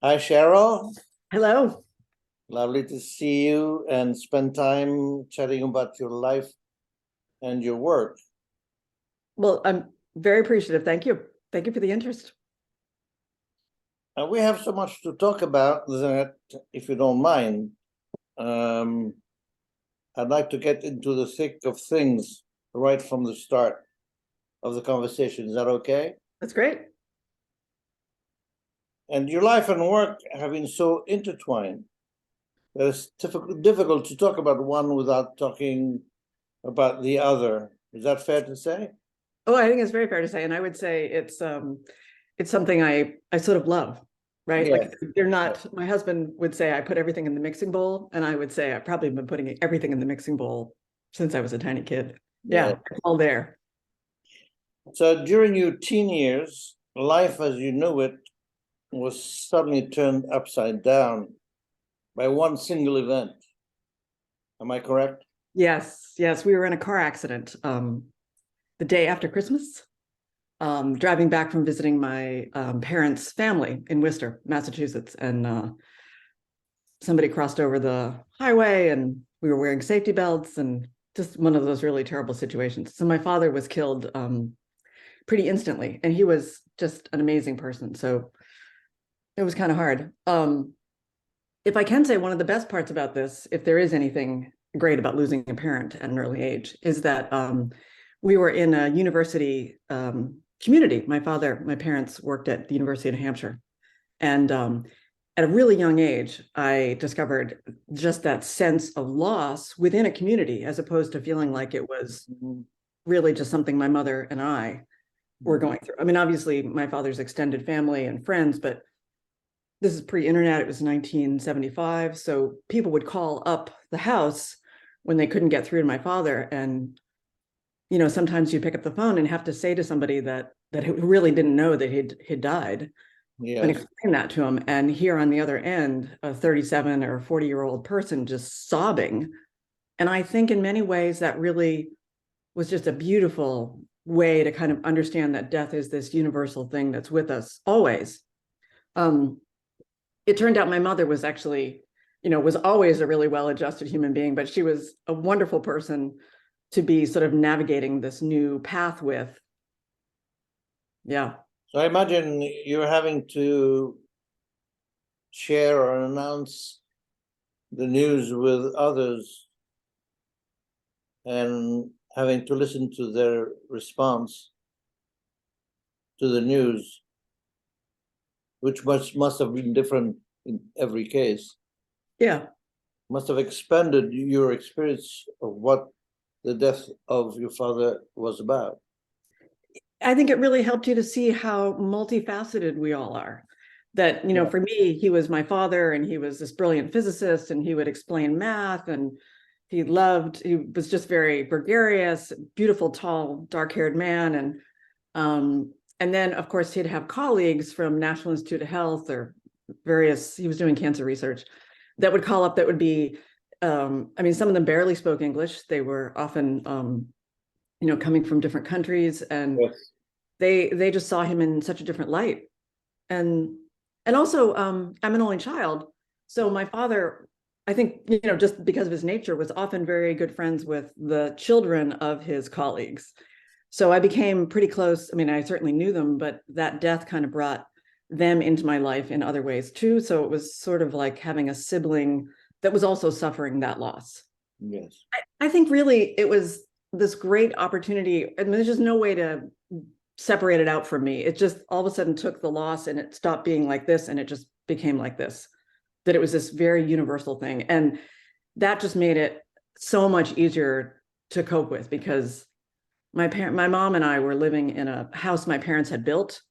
Hi, Cheryle. Hello. Lovely to see you and spend time chatting about your life and your work. Well, I'm very appreciative. Thank you. Thank you for the interest. And we have so much to talk about that, if you don't mind, I'd like to get into the thick of things right from the start of the conversation. Is that okay? That's great. And your life and work have been so intertwined that it's difficult to talk about one without talking about the other. Is that fair to say? Oh, I think it's very fair to say, and I would say it's something I sort of love, right? Yeah. Like you're not. My husband would say I put everything in the mixing bowl, and I would say I've probably been putting everything in the mixing bowl since I was a tiny kid. Yeah. Yeah, it's all there. So during your teen years, life as you knew it was suddenly turned upside down by one single event. Am I correct? Yes, yes. We were in a car accident the day after Christmas, driving back from visiting my parents' family in Worcester, Massachusetts, and somebody crossed over the highway and we were wearing safety belts and just one of those really terrible situations. So my father was killed pretty instantly, and he was just an amazing person. So it was kind of hard. If I can say, one of the best parts about this, if there is anything great about losing a parent at an early age, is that we were in a university community. My parents worked at the University of New Hampshire. And at a really young age, I discovered just that sense of loss within a community, as opposed to feeling like it was really just something my mother and I were going through. I mean, obviously, my father's extended family and friends, but this is pre-internet. It was 1975. So people would call up the house when they couldn't get through to my father. And, you know, sometimes you pick up the phone and have to say to somebody that really didn't know that he'd died. Yes. And explain that to him. And here on the other end, a 37 or 40-year-old person just sobbing. And I think in many ways that really was just a beautiful way to kind of understand that death is this universal thing that's with us always. It turned out my mother was actually, was always a really well-adjusted human being, but she was a wonderful person to be sort of navigating this new path with. Yeah. So I imagine you're having to share or announce the news with others and having to listen to their response to the news, which must have been different in every case. Yeah. Must have expanded your experience of what the death of your father was about. I think it really helped you to see how multifaceted we all are. That, Yeah. for me, he was my father and he was this brilliant physicist and he would explain math and he was just very gregarious, beautiful, tall, dark-haired man. And then, of course, he'd have colleagues from National Institute of Health or he was doing cancer research, that would call up that would be, some of them barely spoke English. They were often, coming from different countries, and Yes. they just saw him in such a different light. And also, I'm an only child. So my father, I think, just because of his nature, was often very good friends with the children of his colleagues. So I became pretty close. I mean, I certainly knew them, but that death kind of brought them into my life in other ways too. So it was sort of like having a sibling that was also suffering that loss. Yes. I think really it was this great opportunity. I mean, there's just no way to separate it out from me. It just all of a sudden took the loss and it stopped being like this and it just became like this, that it was this very universal thing. And that just made it so much easier to cope with, because my mom and I were living in a house my parents had built.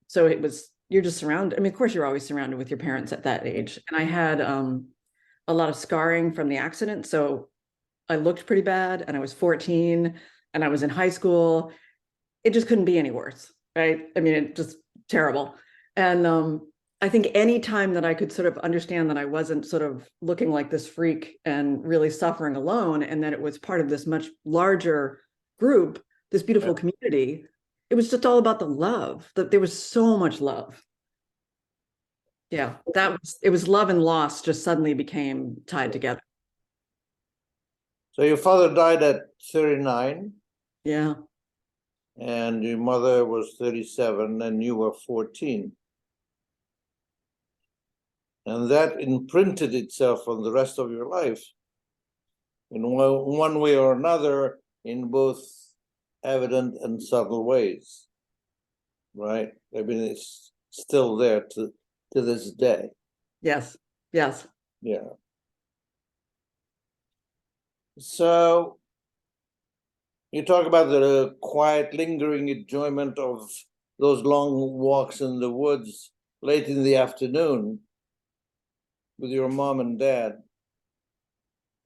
So you're just surrounded. I mean, of course, you're always surrounded with your parents at that age. And I had a lot of scarring from the accident. So I looked pretty bad and I was 14 and I was in high school. It just couldn't be any worse, right? I mean, it just terrible. And I think any time that I could sort of understand that I wasn't sort of looking like this freak and really suffering alone, and that it was part of this much larger group, this beautiful community, it was just all about the love, that there was so much love. Yeah, it was love and loss just suddenly became tied together. So your father died at 39, Yeah. and your mother was 37, and you were 14. And that imprinted itself on the rest of your life in one way or another, in both evident and subtle ways, right? I mean, it's still there to this day. Yes. Yes. Yeah. So you talk about the quiet, lingering enjoyment of those long walks in the woods late in the afternoon with your mom and dad,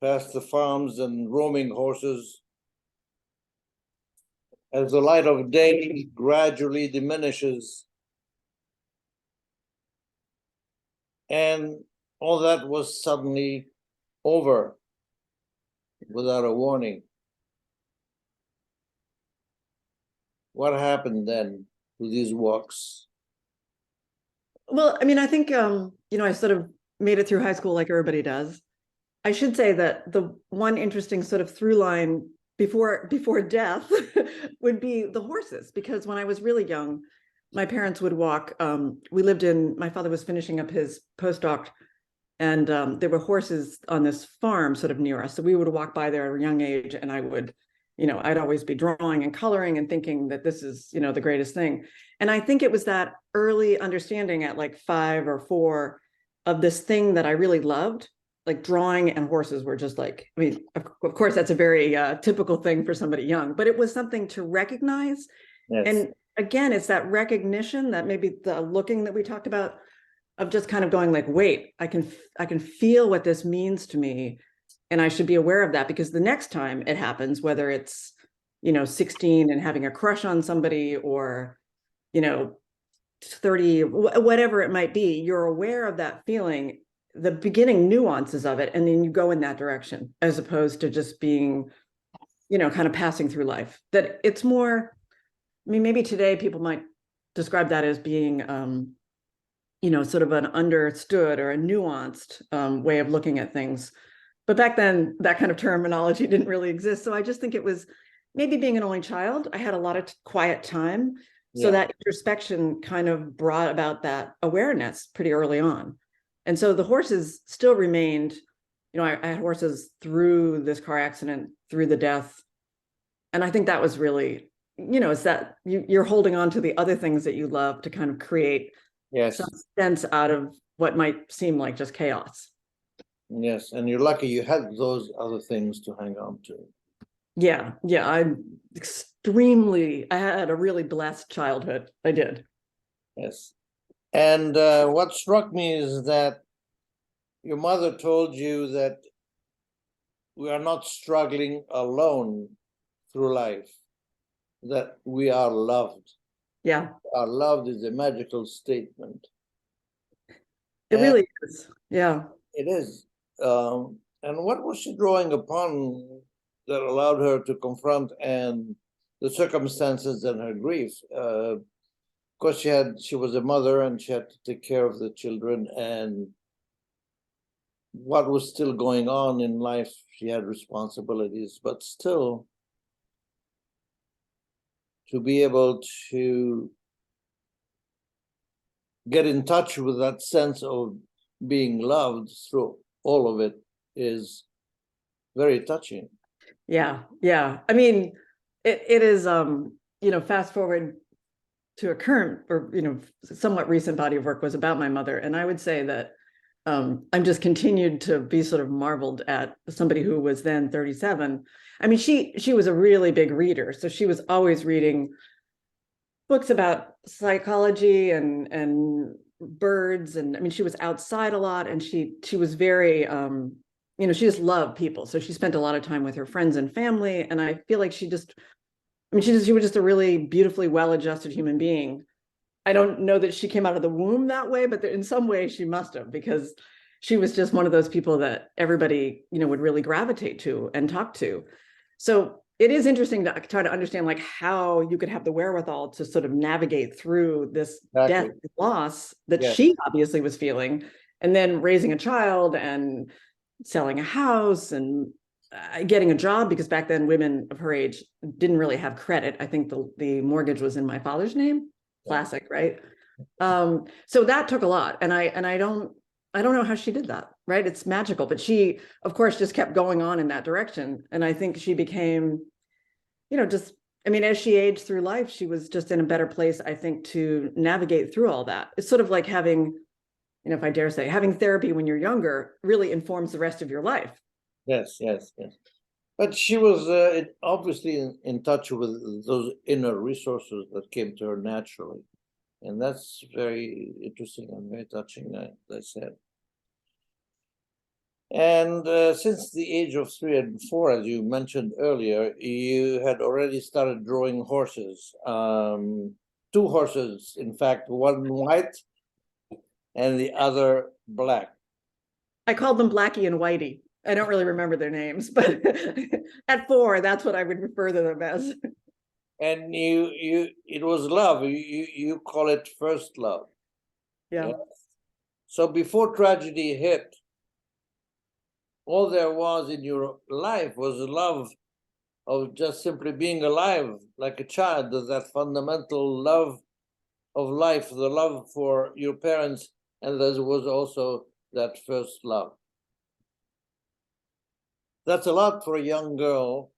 past the farms and roaming horses. As the light of day gradually diminishes, and all that was suddenly over without a warning. What happened then to these walks? Well, I mean, I think I sort of made it through high school like everybody does. I should say that the one interesting sort of through line before death would be the horses, because when I was really young, my parents would walk. My father was finishing up his postdoc, and there were horses on this farm sort of near us. So we would walk by there at a young age, and I'd always be drawing and coloring and thinking that this is, the greatest thing. And I think it was that early understanding at like 5 or 4 of this thing that I really loved. Like drawing and horses were just like, I mean, of course, that's a very typical thing for somebody young, but it was something to recognize. Yes. And again, it's that recognition, that maybe the looking that we talked about, of just kind of going like, wait, I can feel what this means to me. And I should be aware of that, because the next time it happens, whether it's, 16 and having a crush on somebody, or, 30, whatever it might be, you're aware of that feeling, the beginning nuances of it, and then you go in that direction, as opposed to just being, kind of passing through life. That it's more, I mean, maybe today people might describe that as being, sort of an understood or a nuanced way of looking at things. But back then, that kind of terminology didn't really exist. So I just think it was maybe being an only child, I had a lot of quiet time. So that introspection kind of brought about that awareness pretty early on. And so the horses still remained, I had horses through this car accident, through the death. And I think that was really, it's that you're holding on to the other things that you love to kind of create some sense out of what might seem like just chaos. Yes, and you're lucky you had those other things to hang on to. Yeah, I had a really blessed childhood. I did. Yes. And what struck me is that your mother told you that we are not struggling alone through life, that we are loved. Yeah. Our loved is a magical statement. It really is. Yeah. It is. And what was she drawing upon that allowed her to confront and the circumstances and her grief? Of course, she was a mother and she had to take care of the children, and what was still going on in life, she had responsibilities, but still to be able to get in touch with that sense of being loved through all of it is very touching. Yeah. I mean, it is, fast forward to a current or, somewhat recent body of work was about my mother. And I would say that I'm just continued to be sort of marveled at somebody who was then 37. I mean, she was a really big reader. So she was always reading books about psychology and birds. And I mean, she was outside a lot, and she was very, she just loved people. So she spent a lot of time with her friends and family. And I feel like she was just a really beautifully well-adjusted human being. I don't know that she came out of the womb that way, but in some way she must have, because she was just one of those people that everybody, would really gravitate to and talk to. So it is interesting to try to understand like how you could have the wherewithal to sort of navigate through this death and loss that she obviously was feeling, and then raising a child and selling a house and getting a job, because back then women of her age didn't really have credit. I think the mortgage was in my father's name. Classic, right? So that took a lot, and I don't know how she did that, right? It's magical, but she, of course, just kept going on in that direction. And I think she became, just, I mean, as she aged through life, she was just in a better place, I think, to navigate through all that. It's sort of like having, if I dare say, having therapy when you're younger really informs the rest of your life. Yes. But she was obviously in touch with those inner resources that came to her naturally. And that's very interesting and very touching, as I said. And since the age of 3 and 4, as you mentioned earlier, you had already started drawing horses. 2 horses, in fact, one white and the other black. I called them Blackie and Whitey. I don't really remember their names, but at 4, that's what I would refer to them as. And it was love. You call it first love. Yeah. So before tragedy hit, all there was in your life was a love of just simply being alive, like a child. There's that fundamental love of life, the love for your parents, and there was also that first love. That's a lot for a young girl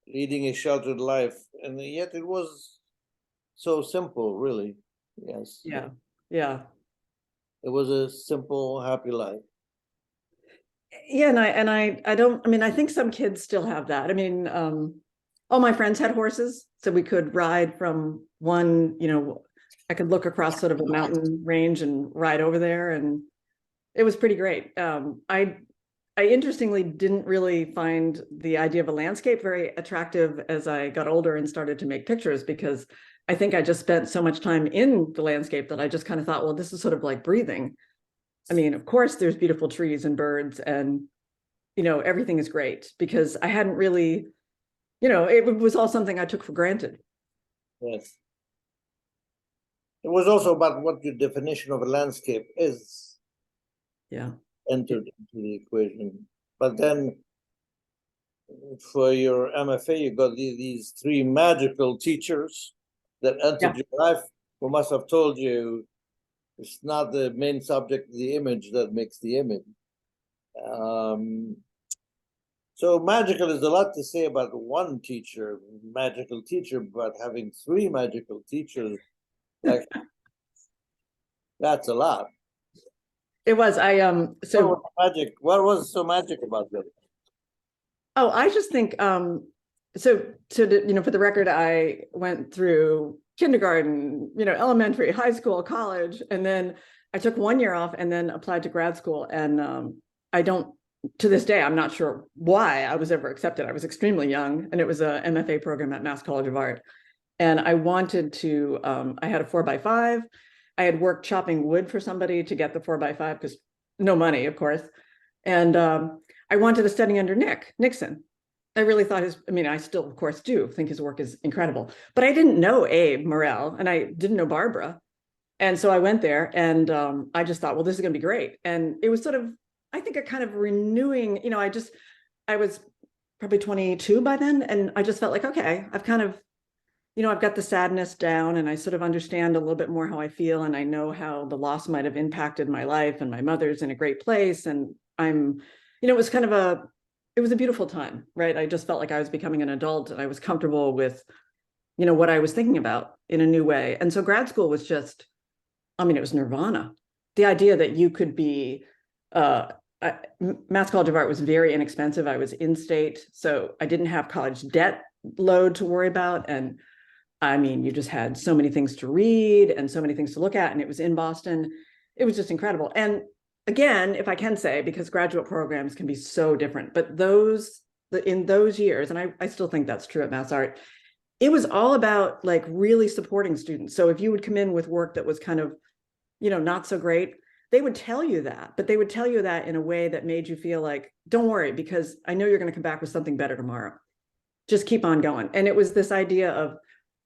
leading a sheltered life, and yet it was so simple, really. Yes. Yeah. It was a simple, happy life. Yeah, and I think some kids still have that. I mean, all my friends had horses, so we could ride from one, I could look across sort of a mountain range and ride over there, and it was pretty great. I interestingly didn't really find the idea of a landscape very attractive as I got older and started to make pictures, because I think I just spent so much time in the landscape that I just kind of thought, well, this is sort of like breathing. I mean, of course, there's beautiful trees and birds and, everything is great, because I hadn't really, it was all something I took for granted. Yes. It was also about what your definition of a landscape is. Yeah. Entered into the equation. But then for your MFA, you got these 3 magical teachers that entered your life, who must have told you it's not the main subject, the image that makes the image. So magical is a lot to say about one teacher, magical teacher, but having 3 magical teachers, like that's a lot. It was. So what was so magic about them? Oh, I just think so for the record, I went through kindergarten, elementary, high school, college, and then I took 1 year off and then applied to grad school. And I don't, to this day, I'm not sure why I was ever accepted. I was extremely young, and it was a MFA program at Mass College of Art. And I wanted to, I had a 4x5. I had worked chopping wood for somebody to get the 4x5, because no money, of course. And I wanted to study under Nixon. I really thought I still, of course, do think his work is incredible, but I didn't know Abe Morell, and I didn't know Barbara. And so I went there, and I just thought, well, this is going to be great. And it was sort of, I think, a kind of renewing, I was probably 22 by then. And I just felt like, okay, I've kind of, I've got the sadness down, and I sort of understand a little bit more how I feel. And I know how the loss might have impacted my life, and my mother's in a great place. And I'm, it was kind of it was a beautiful time, right? I just felt like I was becoming an adult, and I was comfortable with, what I was thinking about in a new way. And so grad school was just, it was nirvana. The idea that you could be, Mass College of Art was very inexpensive. I was in state, so I didn't have college debt load to worry about. And you just had so many things to read and so many things to look at, and it was in Boston. It was just incredible. And again, if I can say, because graduate programs can be so different, but in those years, and I still think that's true at Mass Art, it was all about like really supporting students. So if you would come in with work that was kind of, not so great, they would tell you that, but they would tell you that in a way that made you feel like, don't worry, because I know you're going to come back with something better tomorrow. just keep on going. And it was this idea of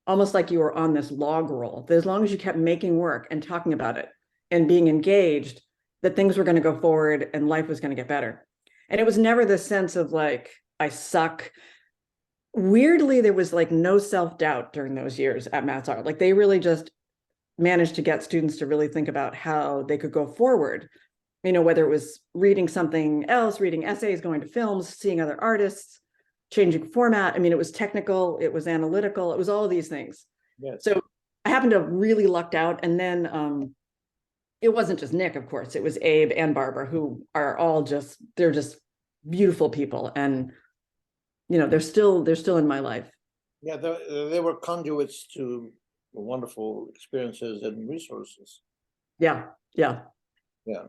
almost like you were on this log roll, that as long as you kept making work and talking about it and being engaged, that things were going to go forward and life was going to get better. And it was never this sense of like, I suck. Weirdly, there was like no self-doubt during those years at Maths Art. Like they really just managed to get students to really think about how they could go forward. You know, whether it was reading something else, reading essays, going to films, seeing other artists, changing format. I mean, it was technical, it was analytical, it was all of these things. Yes. So I happened to have really lucked out. And then it wasn't just Nick, of course, it was Abe and Barbara, who are all just, they're just beautiful people. And, you know, they're still in my life. Yeah, they were conduits to wonderful experiences and resources. Yeah, yeah. Yeah.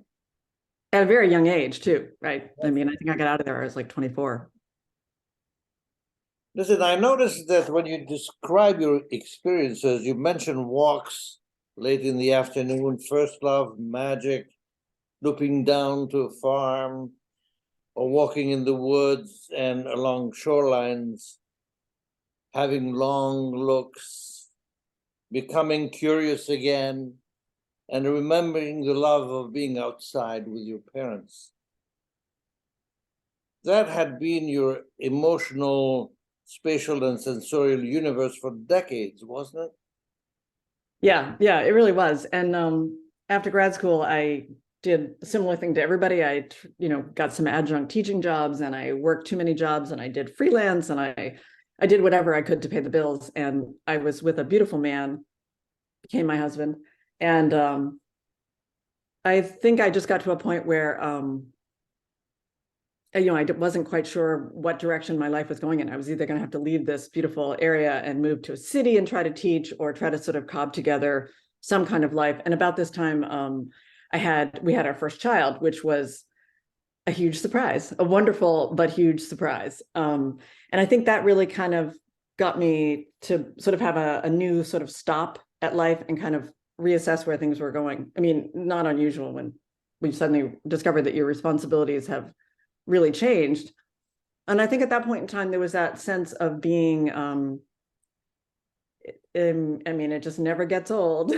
At a very young age too, right? I mean, I think I got out of there, I was like 24. Listen, I noticed that when you describe your experiences, you mention walks late in the afternoon, first love, magic, looping down to a farm, or walking in the woods and along shorelines, having long looks, becoming curious again, and remembering the love of being outside with your parents. That had been your emotional, spatial, and sensorial universe for decades, wasn't it? Yeah, it really was. And after grad school, I did a similar thing to everybody. I, got some adjunct teaching jobs, and I worked too many jobs, and I did freelance, and I did whatever I could to pay the bills. And I was with a beautiful man, became my husband. And I think I just got to a point where, I wasn't quite sure what direction my life was going in. I was either going to have to leave this beautiful area and move to a city and try to teach, or try to sort of cob together some kind of life. And about this time, we had our first child, which was a huge surprise, a wonderful but huge surprise. And I think that really kind of got me to sort of have a new sort of stop at life and kind of reassess where things were going. I mean, not unusual when we suddenly discovered that your responsibilities have really changed. And I think at that point in time, there was that sense of being, it just never gets old.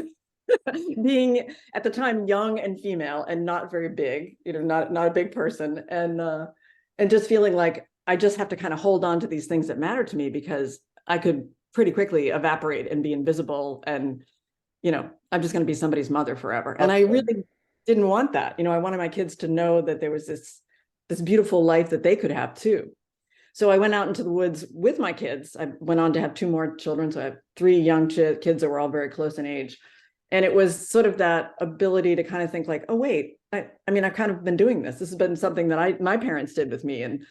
Being at the time young and female and not very big, not a big person, and just feeling like I just have to kind of hold on to these things that matter to me, because I could pretty quickly evaporate and be invisible, and I'm just going to be somebody's mother forever. And I really didn't want that. I wanted my kids to know that there was this beautiful life that they could have too. So I went out into the woods with my kids. I went on to have 2 more children. So I have 3 young kids that were all very close in age. And it was sort of that ability to kind of think like, oh, wait, I've kind of been doing this. This has been something that my parents did with me. And,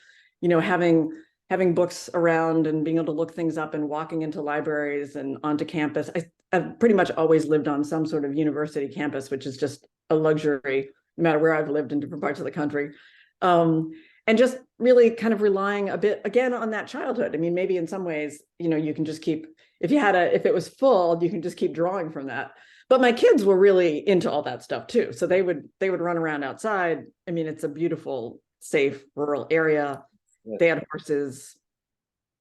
having books around and being able to look things up and walking into libraries and onto campus. I've pretty much always lived on some sort of university campus, which is just a luxury, no matter where I've lived in different parts of the country. And just really kind of relying a bit again on that childhood. I mean, maybe in some ways, you can just keep, if it was full, you can just keep drawing from that. But my kids were really into all that stuff too. So they would run around outside. I mean, it's a beautiful, safe, rural area. Yes. They had horses,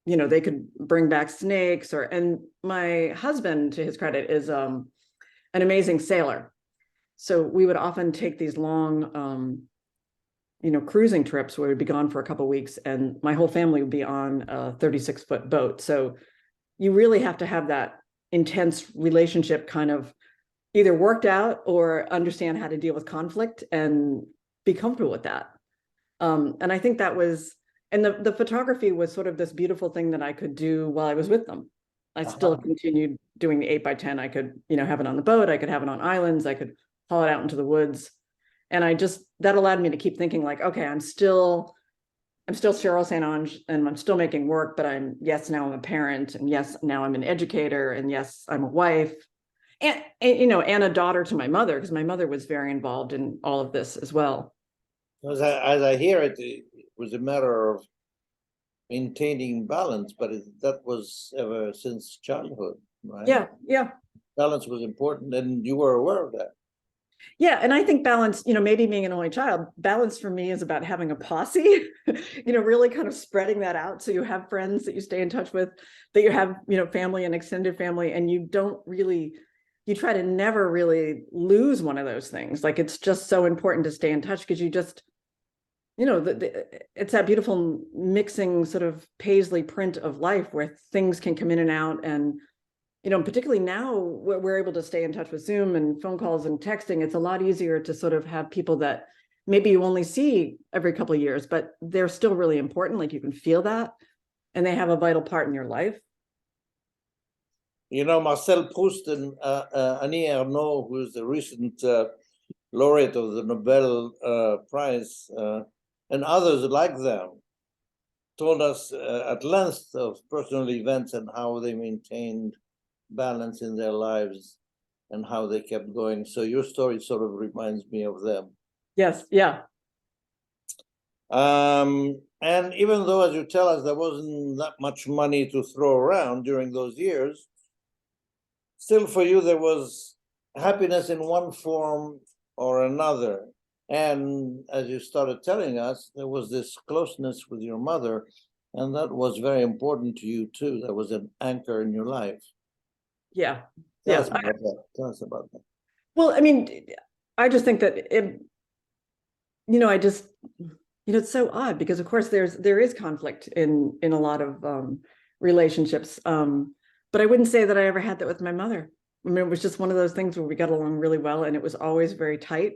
they could bring back snakes, and my husband, to his credit, is an amazing sailor. So we would often take these long, cruising trips where we'd be gone for a couple of weeks, and my whole family would be on a 36-foot boat. So you really have to have that intense relationship kind of either worked out or understand how to deal with conflict and be comfortable with that. And I think that was, and the photography was sort of this beautiful thing that I could do while I was with them. I still continued doing the 8x10. I could, have it on the boat. I could have it on islands. I could haul it out into the woods. And that allowed me to keep thinking like, okay, I'm still Cheryle St. Onge, and I'm still making work, but now I'm a parent, and yes, now I'm an educator, and yes, I'm a wife, and a daughter to my mother, because my mother was very involved in all of this as well. As I hear it, it was a matter of maintaining balance, but that was ever since childhood, right? Yeah. Balance was important, and you were aware of that. Yeah, and I think balance, maybe being an only child, balance for me is about having a posse, really kind of spreading that out. So you have friends that you stay in touch with, that you have, family and extended family, and you try to never really lose one of those things. Like, it's just so important to stay in touch, because you just, it's that beautiful mixing sort of paisley print of life where things can come in and out. And particularly now we're able to stay in touch with Zoom and phone calls and texting. It's a lot easier to sort of have people that maybe you only see every couple of years, but they're still really important. Like, you can feel that, and they have a vital part in your life. Marcel Proust and Annie Ernaux, who is the recent laureate of the Nobel Prize, and others like them, told us at length of personal events and how they maintained balance in their lives and how they kept going. So your story sort of reminds me of them. Yes, yeah. And even though, as you tell us, there wasn't that much money to throw around during those years, still for you there was happiness in one form or another. And as you started telling us, there was this closeness with your mother, and that was very important to you too. That was an anchor in your life. Yeah. Tell us about that. Tell us about that. Well, I mean, I just think that it's so odd, because of course there is conflict in a lot of relationships. But I wouldn't say that I ever had that with my mother. I mean, it was just one of those things where we got along really well, and it was always very tight.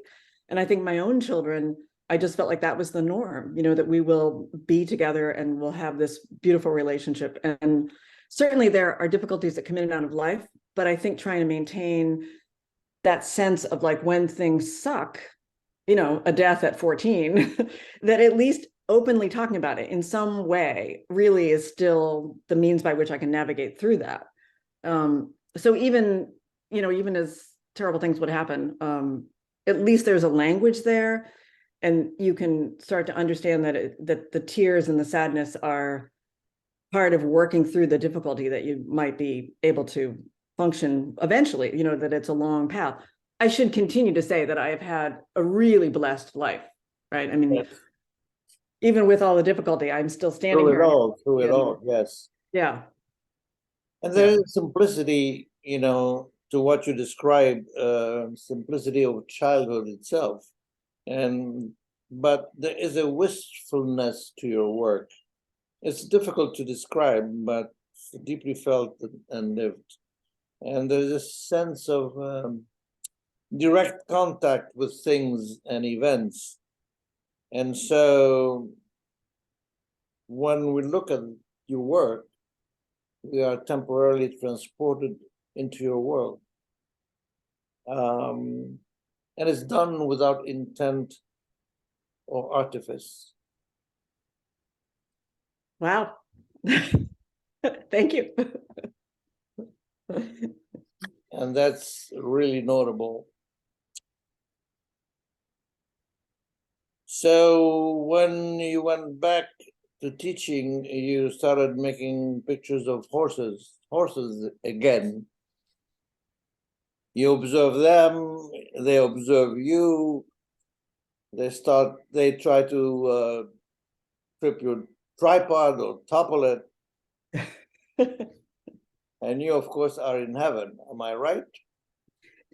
And I think my own children, I just felt like that was the norm, that we will be together and we'll have this beautiful relationship. And certainly there are difficulties that come in and out of life, but I think trying to maintain that sense of, like, when things suck, a death at 14, that at least openly talking about it in some way really is still the means by which I can navigate through that. So even as terrible things would happen, at least there's a language there, and you can start to understand that the tears and the sadness are part of working through the difficulty, that you might be able to function eventually, that it's a long path. I should continue to say that I have had a really blessed life, right? I mean, yes. Even with all the difficulty, I'm still standing here. Through it all, yes. Yeah. And there is simplicity, to what you described, simplicity of childhood itself. But there is a wistfulness to your work. It's difficult to describe, but it's deeply felt and lived. And there's a sense of direct contact with things and events. And so when we look at your work, we are temporarily transported into your world. And it's done without intent or artifice. Wow. Thank you. And that's really notable. So when you went back to teaching, you started making pictures of horses again. You observe them, they observe you, they try to trip your tripod or topple it. And you, of course, are in heaven. Am I right?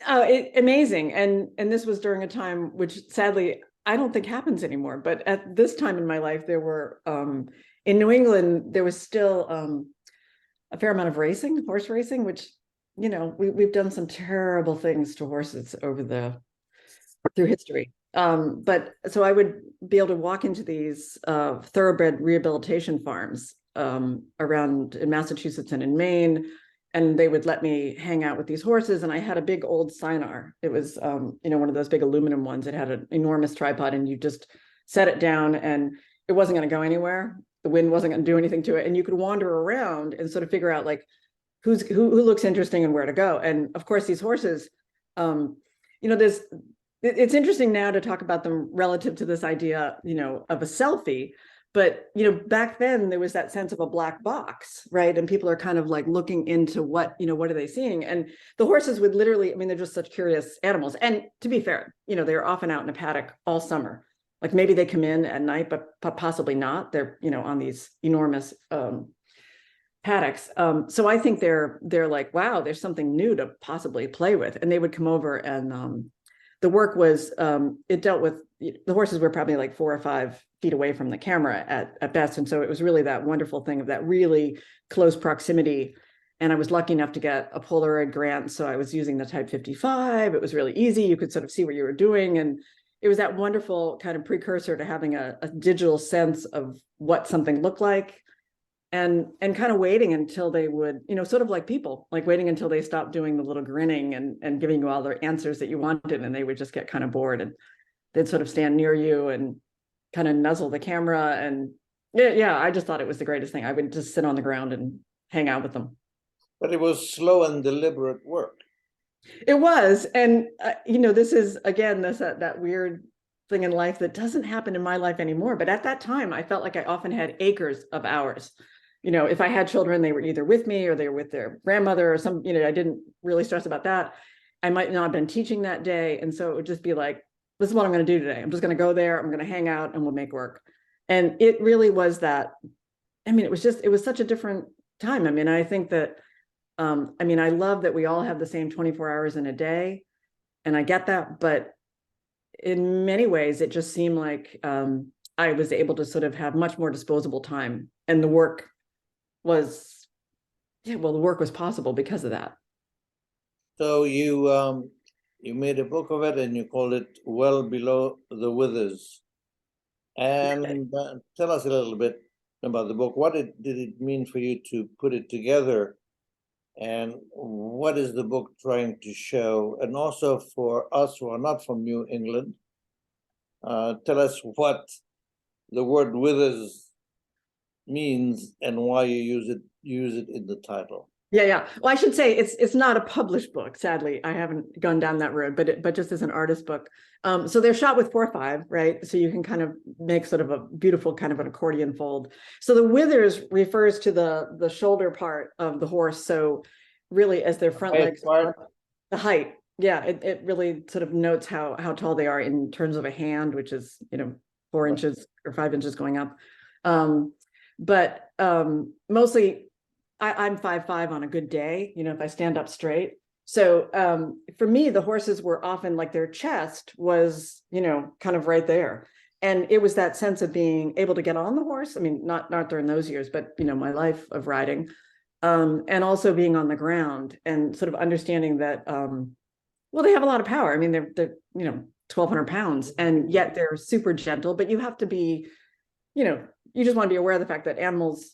Oh, amazing. And this was during a time which sadly I don't think happens anymore. But at this time in my life, there were in New England, there was still a fair amount of horse racing, which, we've done some terrible things to horses through history. But so I would be able to walk into these thoroughbred rehabilitation farms around in Massachusetts and in Maine, and they would let me hang out with these horses. And I had a big old Sinar. It was, one of those big aluminum ones. It had an enormous tripod, and you just set it down, and it wasn't going to go anywhere. The wind wasn't going to do anything to it, and you could wander around and sort of figure out, like, who looks interesting and where to go. And of course, these horses, it's interesting now to talk about them relative to this idea, of a selfie. But, back then there was that sense of a black box, right? And people are kind of like looking into what are they seeing? And the horses would literally, they're just such curious animals. And to be fair, they're often out in a paddock all summer. Like maybe they come in at night, but possibly not. They're, on these enormous paddocks. So I think they're like, wow, there's something new to possibly play with. And they would come over, and the work was, it dealt with, the horses were probably like 4 or 5 feet away from the camera at best. And so it was really that wonderful thing of that really close proximity. And I was lucky enough to get a Polaroid grant. So I was using the Type 55. It was really easy. You could sort of see what you were doing. And it was that wonderful kind of precursor to having a digital sense of what something looked like. And kind of waiting until they would, sort of like people, like waiting until they stopped doing the little grinning and giving you all the answers that you wanted, and they would just get kind of bored, and they'd sort of stand near you and kind of nuzzle the camera. And yeah, I just thought it was the greatest thing. I would just sit on the ground and hang out with them. But it was slow and deliberate work. It was. And, this is, again, that weird thing in life that doesn't happen in my life anymore. But at that time, I felt like I often had acres of hours. If I had children, they were either with me or they were with their grandmother or some, I didn't really stress about that. I might not have been teaching that day. And so it would just be like, this is what I'm going to do today. I'm just going to go there. I'm going to hang out and we'll make work. And it really was that. It was such a different time. I think that, I love that we all have the same 24 hours in a day. And I get that. But in many ways, it just seemed like I was able to sort of have much more disposable time. And the work was, the work was possible because of that. So you made a book of it and you called it Well Below the Withers. And tell us a little bit about the book. What did it mean for you to put it together? And what is the book trying to show? And also for us who are not from New England, tell us what the word withers means and why you use it in the title. Yeah. Well, I should say it's not a published book. Sadly, I haven't gone down that road, but just as an artist book. So they're shot with 4:5, right? So you can kind of make sort of a beautiful kind of an accordion fold. So the withers refers to the shoulder part of the horse. So really, as their front legs are, the height. Yeah, it really sort of notes how tall they are in terms of a hand, which is 4 inches or 5 inches going up. But mostly I'm 5'5" on a good day, if I stand up straight. So for me, the horses were often like their chest was, kind of right there. And it was that sense of being able to get on the horse. Not during those years, but, my life of riding, and also being on the ground and sort of understanding that, they have a lot of power. They're 1,200 pounds, and yet they're super gentle, but you have to be, you just want to be aware of the fact that animals,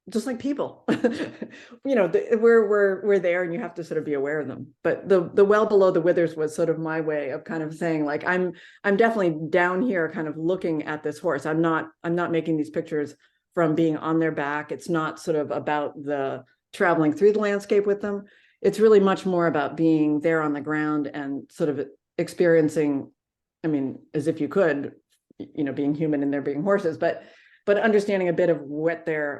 just like people, we're there, and you have to sort of be aware of them. But the well below the withers was sort of my way of kind of saying, like, I'm definitely down here kind of looking at this horse. I'm not making these pictures from being on their back. It's not sort of about the traveling through the landscape with them. It's really much more about being there on the ground and sort of experiencing, as if you could, being human and there being horses, but understanding a bit of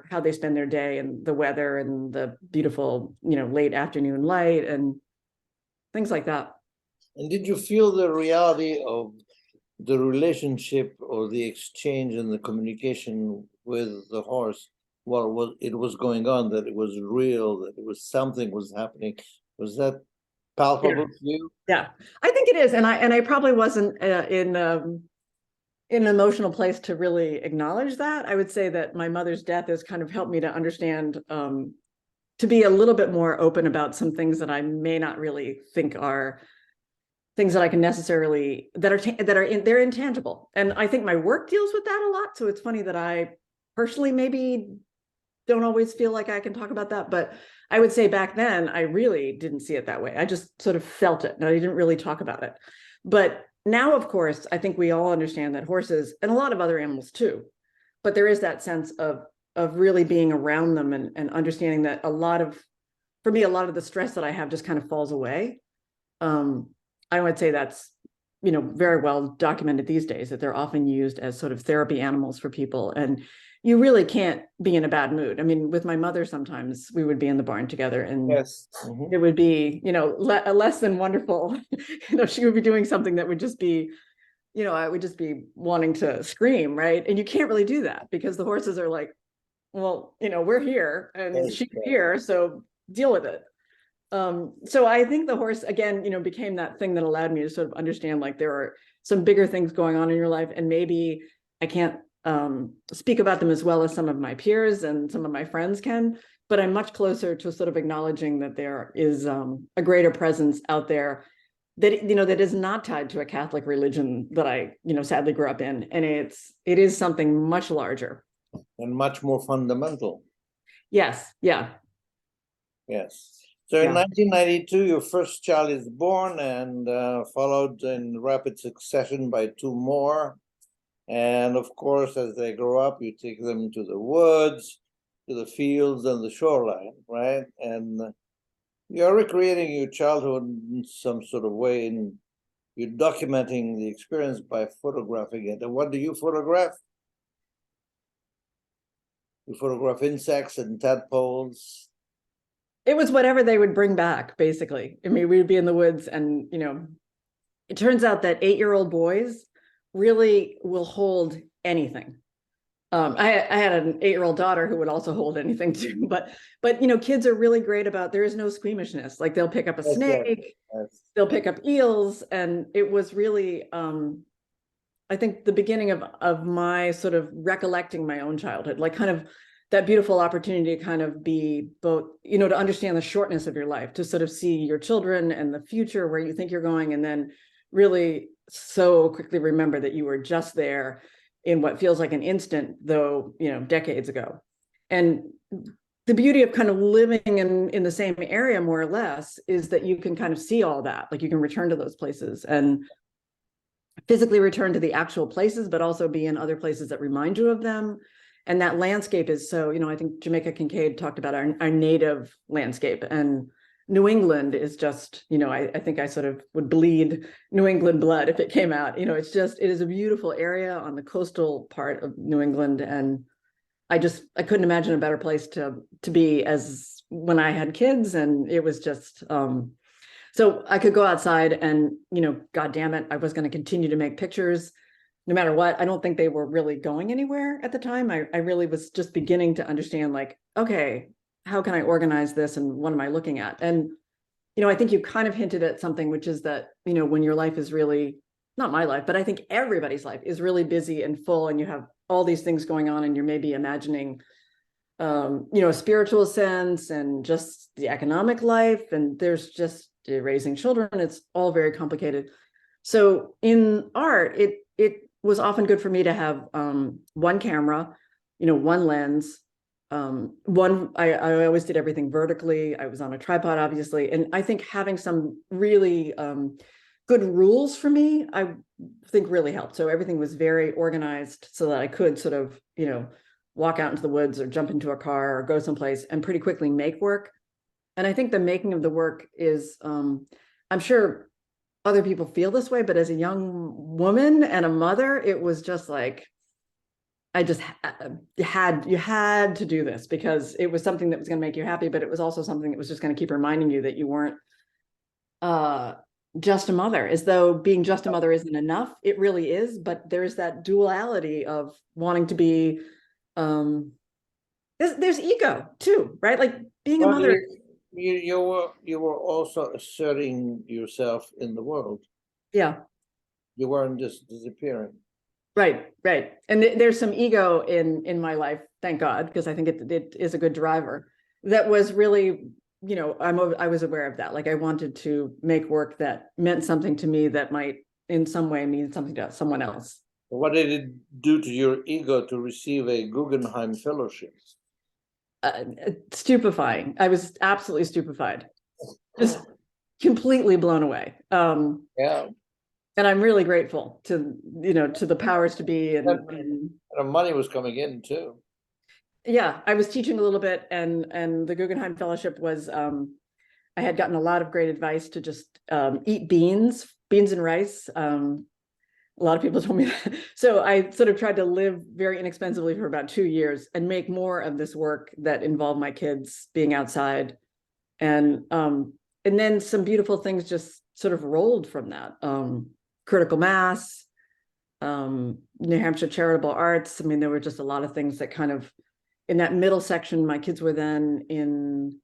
how they spend their day and the weather and the beautiful, late afternoon light and things like that. And did you feel the reality of the relationship or the exchange and the communication with the horse while it was going on, that it was real, that it was something was happening? Was that palpable to you? Yeah, I think it is. And I probably wasn't in an emotional place to really acknowledge that. I would say that my mother's death has kind of helped me to understand, to be a little bit more open about some things that I may not really think are things that I can necessarily, they're intangible. And I think my work deals with that a lot. So it's funny that I personally maybe don't always feel like I can talk about that, but I would say back then I really didn't see it that way. I just sort of felt it and I didn't really talk about it. But now, of course, I think we all understand that horses, and a lot of other animals too, but there is that sense of really being around them and understanding that for me, a lot of the stress that I have just kind of falls away. I would say that's very well documented these days, that they're often used as sort of therapy animals for people. And you really can't be in a bad mood. I mean, with my mother, sometimes we would be in the barn together, and Yes. it would be, less than wonderful. She would be doing something that would just be, I would just be wanting to scream, right? And you can't really do that because the horses are like, well, we're here and Yes, she's yes. here, so deal with it. So I think the horse, again, became that thing that allowed me to sort of understand, like, there are some bigger things going on in your life, and maybe I can't speak about them as well as some of my peers and some of my friends can, but I'm much closer to sort of acknowledging that there is a greater presence out there that, that is not tied to a Catholic religion that I, sadly grew up in. And it is something much larger. And much more fundamental. Yes. Yeah. Yes. So in 1992, your first child is born, and followed in rapid succession by two more. And of course, as they grow up, you take them to the woods, to the fields and the shoreline, right? And you're recreating your childhood in some sort of way, and you're documenting the experience by photographing it. And what do you photograph? You photograph insects and tadpoles. It was whatever they would bring back, basically. I mean, we'd be in the woods, and, it turns out that 8-year-old boys really will hold anything. I had an 8-year-old daughter who would also hold anything too, but kids are really great about, there is no squeamishness. Like, they'll pick up a snake, they'll pick up eels. And it was really, I think, the beginning of my sort of recollecting my own childhood, like kind of that beautiful opportunity to kind of be both, to understand the shortness of your life, to sort of see your children and the future, where you think you're going, and then really so quickly remember that you were just there in what feels like an instant, though, decades ago. And the beauty of kind of living in the same area, more or less, is that you can kind of see all that. Like, you can return to those places and physically return to the actual places, but also be in other places that remind you of them. And that landscape is so, I think Jamaica Kincaid talked about our native landscape, and New England is just, I think I sort of would bleed New England blood if it came out. It is a beautiful area on the coastal part of New England. And I couldn't imagine a better place to be as when I had kids. And it was just, so I could go outside and, God damn it, I was going to continue to make pictures no matter what. I don't think they were really going anywhere at the time. I really was just beginning to understand, like, okay, how can I organize this, and what am I looking at? And, I think you kind of hinted at something, which is that, when your life is really, not my life, but I think everybody's life is really busy and full, and you have all these things going on, and you're maybe imagining, a spiritual sense, and just the economic life, and there's just raising children. It's all very complicated. So in art, it was often good for me to have one camera, one lens. I always did everything vertically. I was on a tripod, obviously. And I think having some really good rules for me, I think really helped. So everything was very organized so that I could sort of, walk out into the woods or jump into a car or go someplace and pretty quickly make work. And I think the making of the work is, I'm sure other people feel this way, but as a young woman and a mother, it was just like, I just you had to do this, because it was something that was going to make you happy, but it was also something that was just going to keep reminding you that you weren't just a mother, as though being just a mother isn't enough. It really is, but there's that duality of wanting to be, there's ego too, right? Like, being a mother. You were also asserting yourself in the world. Yeah. You weren't just disappearing. Right. And there's some ego in my life, thank God, because I think it is a good driver. That was really, I was aware of that. Like, I wanted to make work that meant something to me that might in some way mean something to someone else. What did it do to your ego to receive a Guggenheim Fellowship? Stupefying. I was absolutely stupefied, just completely blown away. Yeah. And I'm really grateful to the powers to be. And money was coming in too. Yeah, I was teaching a little bit, and the Guggenheim Fellowship was, I had gotten a lot of great advice to just eat beans beans and rice. A lot of people told me that. So I sort of tried to live very inexpensively for about 2 years and make more of this work that involved my kids being outside. And then some beautiful things just sort of rolled from that. Critical mass, New Hampshire charitable arts. I mean, there were just a lot of things that kind of, in that middle section, my kids were then in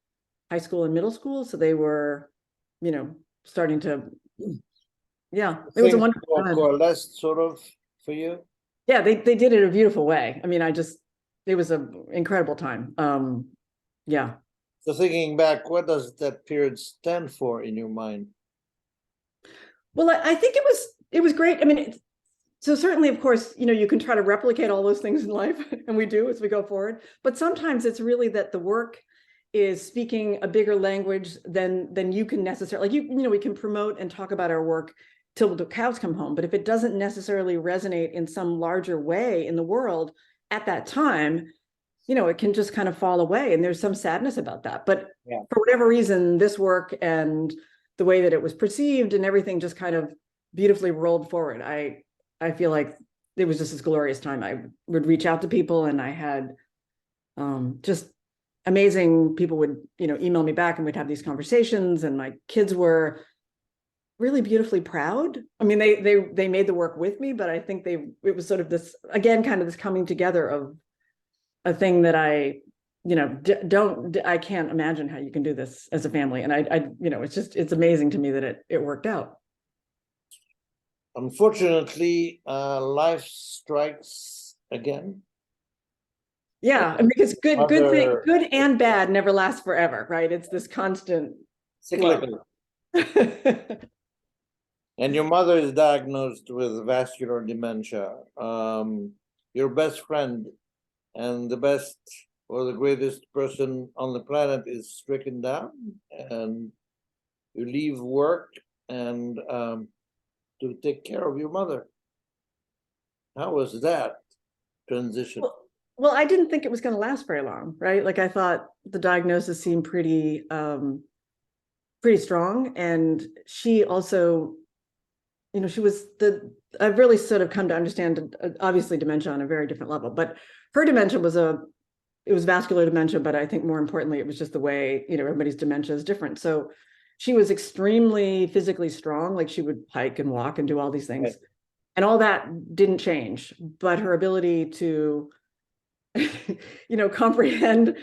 high school and middle school. So they were, starting to, yeah, it was a wonderful time. Coalesced sort of for you? Yeah, they did it in a beautiful way. I mean, it was an incredible time. Yeah. So thinking back, what does that period stand for in your mind? Well, I think it was great. I mean, so certainly, of course, you can try to replicate all those things in life, and we do as we go forward. But sometimes it's really that the work is speaking a bigger language than you can necessarily, like we can promote and talk about our work till the cows come home. But if it doesn't necessarily resonate in some larger way in the world at that time, it can just kind of fall away. And there's some sadness about that. But for whatever reason, this work and the way that it was perceived and everything just kind of beautifully rolled forward. I feel like it was just this glorious time. I would reach out to people, and I had just amazing people would, email me back, and we'd have these conversations, and my kids were really beautifully proud. I mean, they made the work with me, but I think it was sort of this, again, kind of this coming together of a thing that I can't imagine how you can do this as a family. And it's amazing to me that it worked out. Unfortunately, life strikes again. Yeah, because good and bad never lasts forever, right? It's this constant cyclical. And your mother is diagnosed with vascular dementia. Your best friend and the best or the greatest person on the planet is stricken down, and you leave work and to take care of your mother. How was that transition? Well, I didn't think it was going to last very long, right? Like, I thought the diagnosis seemed pretty strong. And she also, I've really sort of come to understand, obviously, dementia on a very different level, but her dementia it was vascular dementia, but I think more importantly, it was just the way, everybody's dementia is different. So she was extremely physically strong. Like, she would hike and walk and do all these things. Right. And all that didn't change, but her ability to, comprehend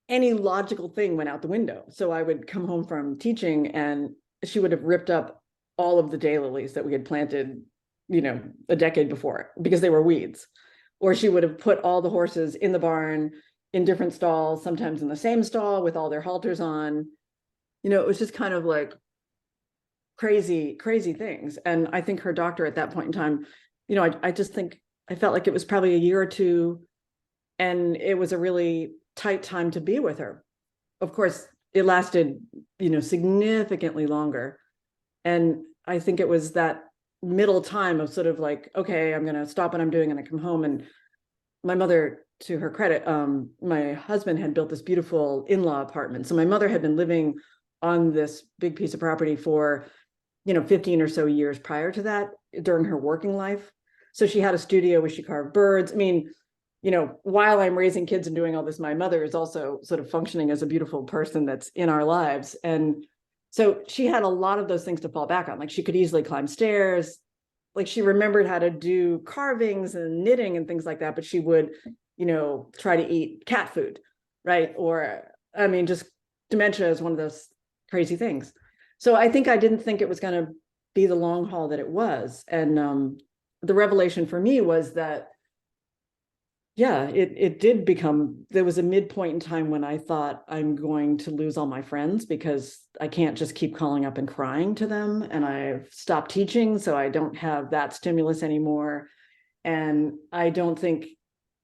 any logical thing went out the window. So I would come home from teaching, and she would have ripped up all of the daylilies that we had planted, a decade before, because they were weeds. Or she would have put all the horses in the barn in different stalls, sometimes in the same stall with all their halters on. It was just kind of like crazy things. And I think her doctor at that point in time, I just think, I felt like it was probably a year or two, and it was a really tight time to be with her. Of course, it lasted, significantly longer. And I think it was that middle time of sort of like, okay, I'm going to stop what I'm doing and I come home. And my mother, to her credit, my husband had built this beautiful in-law apartment. So my mother had been living on this big piece of property for, 15 or so years prior to that, during her working life. So she had a studio where she carved birds. I mean, while I'm raising kids and doing all this, my mother is also sort of functioning as a beautiful person that's in our lives. And so she had a lot of those things to fall back on. Like, she could easily climb stairs. Like, she remembered how to do carvings and knitting and things like that, but she would, try to eat cat food, right? Or, I mean, just dementia is one of those crazy things. So I think I didn't think it was going to be the long haul that it was. And the revelation for me was that, yeah, it did become, there was a midpoint in time when I thought, I'm going to lose all my friends because I can't just keep calling up and crying to them. And I've stopped teaching, so I don't have that stimulus anymore. And I don't think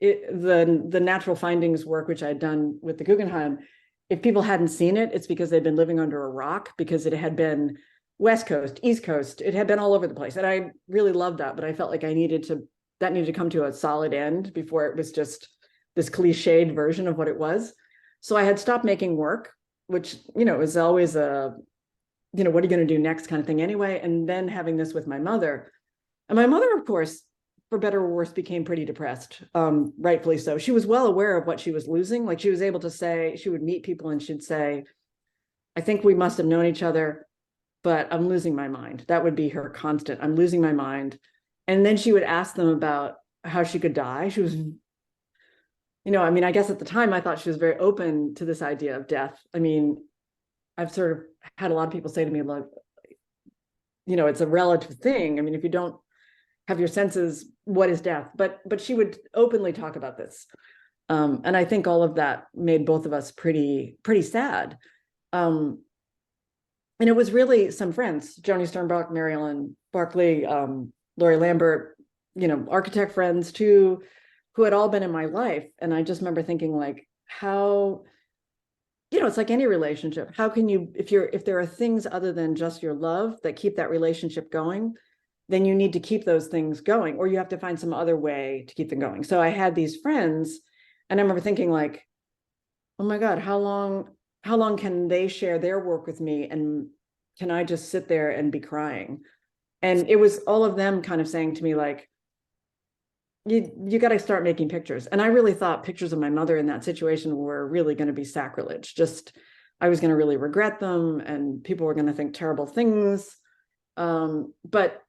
the natural findings work, which I'd done with the Guggenheim, if people hadn't seen it, it's because they'd been living under a rock, because it had been West Coast, East Coast, it had been all over the place. And I really loved that, but I felt like that needed to come to a solid end before it was just this cliched version of what it was. So I had stopped making work, which, is always a what are you going to do next kind of thing anyway? And then having this with my mother. And my mother, of course, for better or worse, became pretty depressed, rightfully so. She was well aware of what she was losing. Like she was able to say, she would meet people and she'd say, I think we must have known each other, but I'm losing my mind. That would be her constant. I'm losing my mind. And then she would ask them about how she could die. She was, I mean, I guess at the time I thought she was very open to this idea of death. I mean, I've sort of had a lot of people say to me, like, it's a relative thing. I mean, if you don't have your senses, what is death? But she would openly talk about this. And I think all of that made both of us pretty sad. And it was really some friends, Joni Sternbach, Mary Ellen Barkley, Lori Lambert, architect friends too, who had all been in my life. And I just remember thinking like, how, it's like any relationship. How can you, if there are things other than just your love that keep that relationship going, then you need to keep those things going, or you have to find some other way to keep them going. So I had these friends, and I remember thinking like, oh my God, how long can they share their work with me? And can I just sit there and be crying? And it was all of them kind of saying to me, like, you got to start making pictures. And I really thought pictures of my mother in that situation were really going to be sacrilege. Just, I was going to really regret them and people were going to think terrible things. But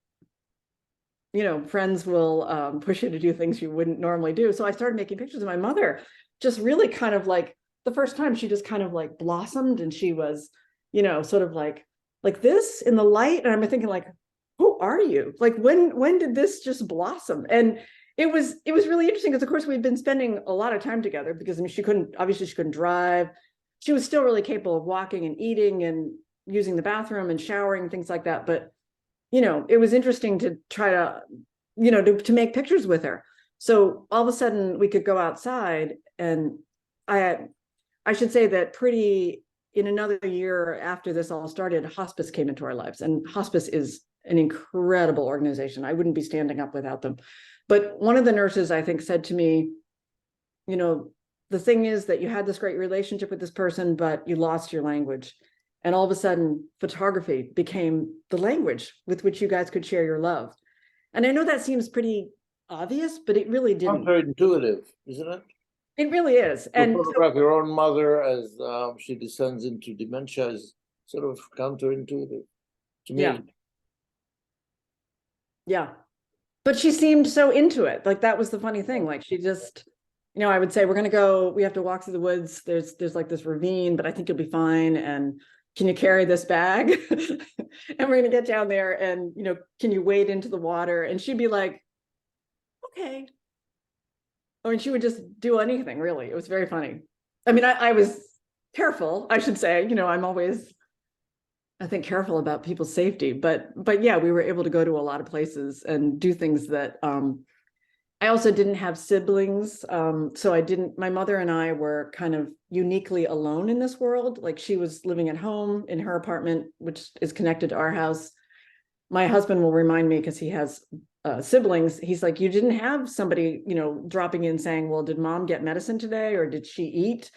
friends will push you to do things you wouldn't normally do. So I started making pictures of my mother, just really kind of like the first time she just kind of like blossomed, and she was, sort of like this in the light. And I'm thinking like, who are you? Like when did this just blossom? And it was really interesting because of course we'd been spending a lot of time together because I mean she couldn't drive. She was still really capable of walking and eating and using the bathroom and showering, things like that. But it was interesting to try to, to make pictures with her. So all of a sudden we could go outside, and I should say that in another year after this all started, hospice came into our lives, and hospice is an incredible organization. I wouldn't be standing up without them. But one of the nurses, I think, said to me, the thing is that you had this great relationship with this person, but you lost your language. And all of a sudden, photography became the language with which you guys could share your love. And I know that seems pretty obvious, but it really didn't. Counterintuitive, isn't it? It really is. And photograph your own mother as she descends into dementia is sort of counterintuitive to me. Yeah. But she seemed so into it. Like that was the funny thing. Like she just, I would say, we have to walk through the woods. There's like this ravine, but I think you'll be fine. And can you carry this bag? And we're going to get down there and, can you wade into the water? And she'd be like, okay. I mean, she would just do anything, really. It was very funny. I mean, I was careful, I should say, I'm always, I think, careful about people's safety, but yeah, we were able to go to a lot of places and do things that, I also didn't have siblings. So my mother and I were kind of uniquely alone in this world. Like she was living at home in her apartment, which is connected to our house. My husband will remind me because he has siblings. He's like, you didn't have somebody, dropping in saying, well, did mom get medicine today? Or did she eat?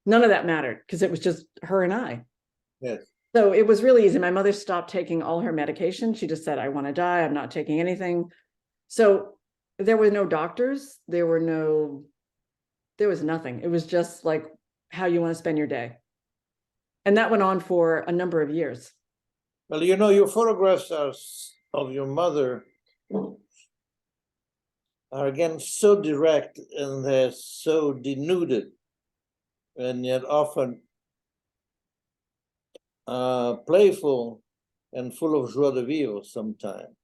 None of that mattered because it was just her and I. Yes. So it was really easy. My mother stopped taking all her medication. She just said, I want to die. I'm not taking anything. So there were no doctors. There was nothing. It was just like how you want to spend your day. And that went on for a number of years. Well, your photographs of your mother are again so direct and they're so denuded and yet often playful and full of joie de vivre sometimes.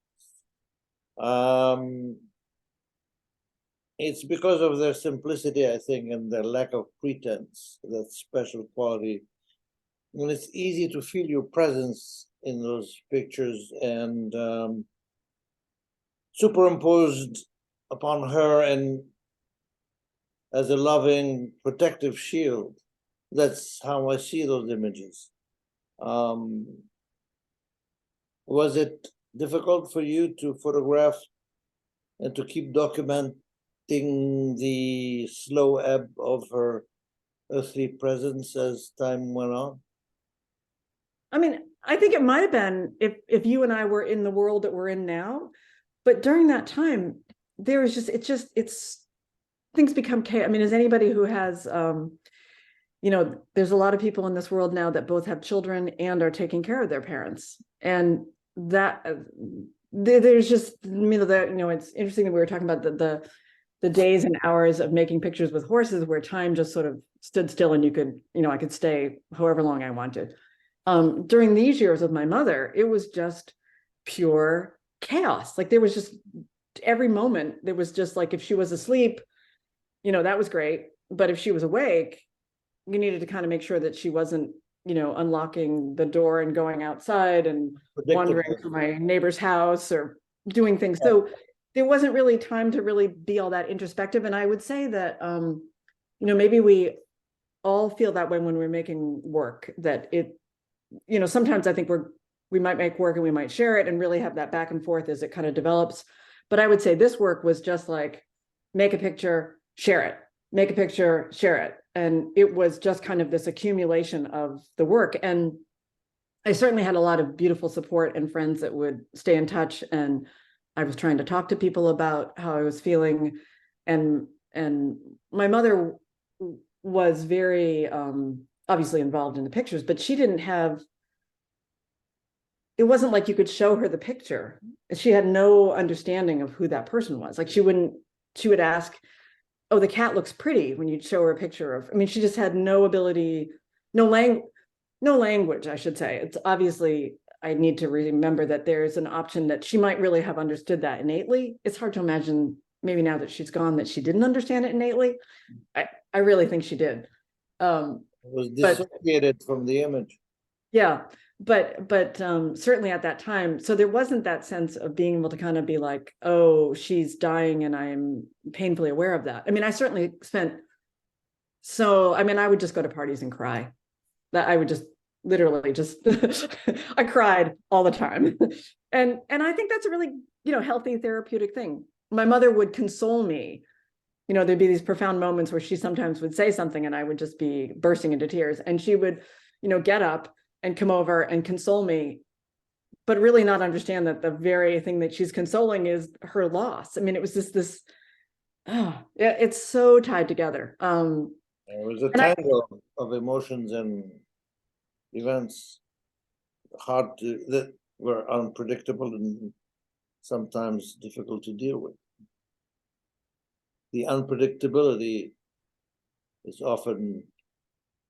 It's because of their simplicity, I think, and their lack of pretense, that special quality. And it's easy to feel your presence in those pictures, and superimposed upon her and as a loving, protective shield. That's how I see those images. Was it difficult for you to photograph and to keep documenting the slow ebb of her earthly presence as time went on? I mean, I think it might have been if you and I were in the world that we're in now, but during that time, there was just it's things become chaos. I mean, as anybody who has there's a lot of people in this world now that both have children and are taking care of their parents, and that there's just it's interesting that we were talking about the days and hours of making pictures with horses where time just sort of stood still and you could I could stay however long I wanted. During these years with my mother, it was just pure chaos. Like there was just every moment there was just like, if she was asleep, that was great, but if she was awake, you needed to kind of make sure that she wasn't unlocking the door and going outside and wandering to my neighbor's house or doing things. So there wasn't really time to really be all that introspective. And I would say that maybe we all feel that way when we're making work, that it sometimes I think we might make work and we might share it and really have that back and forth as it kind of develops. But I would say this work was just like, make a picture, share it, make a picture, share it. And it was just kind of this accumulation of the work. And I certainly had a lot of beautiful support and friends that would stay in touch. And I was trying to talk to people about how I was feeling. And my mother was very obviously involved in the pictures, but she didn't have, it wasn't like you could show her the picture. She had no understanding of who that person was. Like she would ask, oh, the cat looks pretty, when you'd show her a picture of, she just had no ability, no language, I should say. It's obviously, I need to remember that there's an option that she might really have understood that innately. It's hard to imagine, maybe now that she's gone, that she didn't understand it innately. I really think she did. It was dissociated from the image. Yeah, but certainly at that time, so there wasn't that sense of being able to kind of be like, oh, she's dying and I'm painfully aware of that. I certainly spent, I would just go to parties and cry. That I would just literally just I cried all the time. And I think that's a really, healthy therapeutic thing. My mother would console me. There'd be these profound moments where she sometimes would say something and I would just be bursting into tears, and she would, get up and come over and console me, but really not understand that the very thing that she's consoling is her loss. It was just this, it's so tied together. It was a tangle of emotions and events that were unpredictable and sometimes difficult to deal with. The unpredictability is often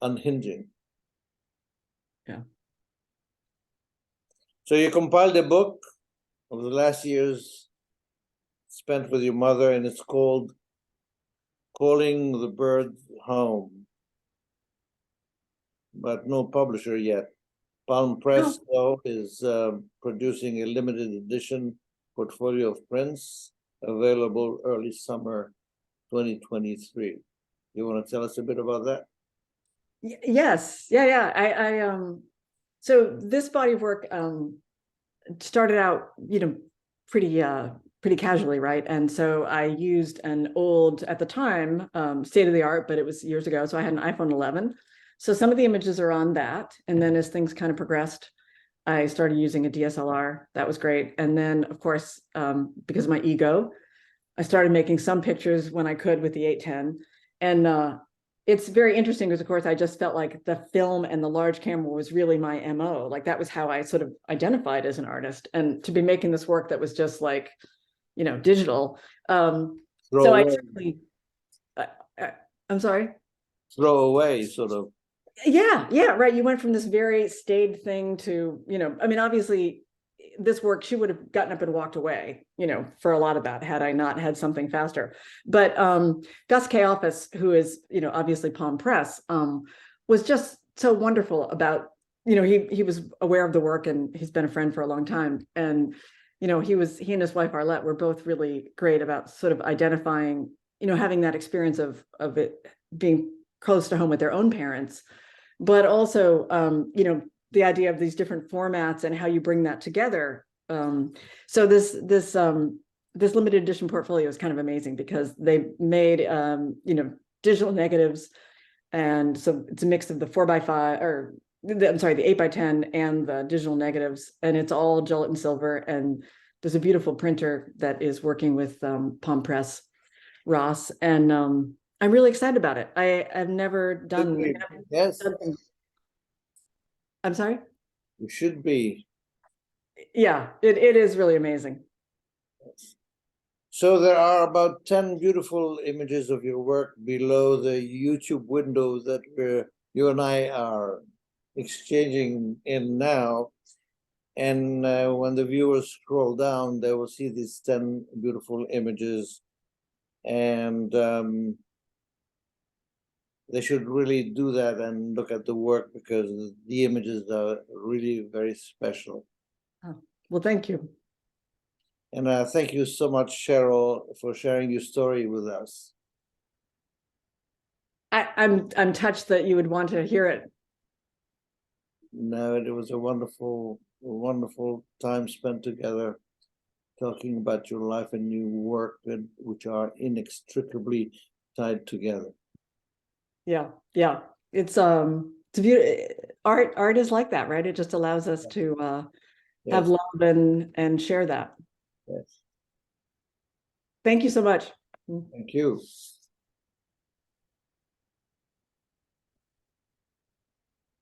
unhinging. Yeah. So you compiled a book of the last years spent with your mother, and it's called Calling the Birds Home, but no publisher yet. Palm Press, though, is producing a limited edition portfolio of prints available early summer 2023. You want to tell us a bit about that? Yes. Yeah. So this body of work started out, pretty casually, right? And so I used an old, at the time, state of the art, but it was years ago. So I had an iPhone 11. So some of the images are on that. And then as things kind of progressed, I started using a DSLR. That was great. And then, of course, because of my ego, I started making some pictures when I could with the 810. And it's very interesting because, of course, I just felt like the film and the large camera was really my MO. Like that was how I sort of identified as an artist. And to be making this work that was just like, digital. So I certainly, I'm sorry? Throw away, sort of. Yeah, right. You went from this very staid thing to, obviously this work, she would have gotten up and walked away, for a lot of that, had I not had something faster. But Gus K. Office, who is, obviously Palm Press, was just so wonderful about, he was aware of the work and he's been a friend for a long time. And, he and his wife Arlette were both really great about sort of identifying, having that experience of it being close to home with their own parents, but also, the idea of these different formats and how you bring that together. So this limited edition portfolio is kind of amazing because they made, digital negatives. And so it's a mix of the 4x5 or I'm sorry, the 8x10 and the digital negatives, and it's all gelatin silver. And there's a beautiful printer that is working with Palm Press, Ross, and I'm really excited about it. I've never done. Yes, I'm sorry. you should be. Yeah, it is really amazing. So there are about 10 beautiful images of your work below the YouTube window that you and I are exchanging in now. And when the viewers scroll down, they will see these 10 beautiful images. And they should really do that and look at the work, because the images are really very special. Oh, well, thank you. And thank you so much, Cheryle, for sharing your story with us. I'm touched that you would want to hear it. No, it was a wonderful time spent together, talking about your life and your work, which are inextricably tied together. Yeah, it's beautiful. Art is like that, right? It just allows us to have love and share that. Yes. Thank you so much. Thank you.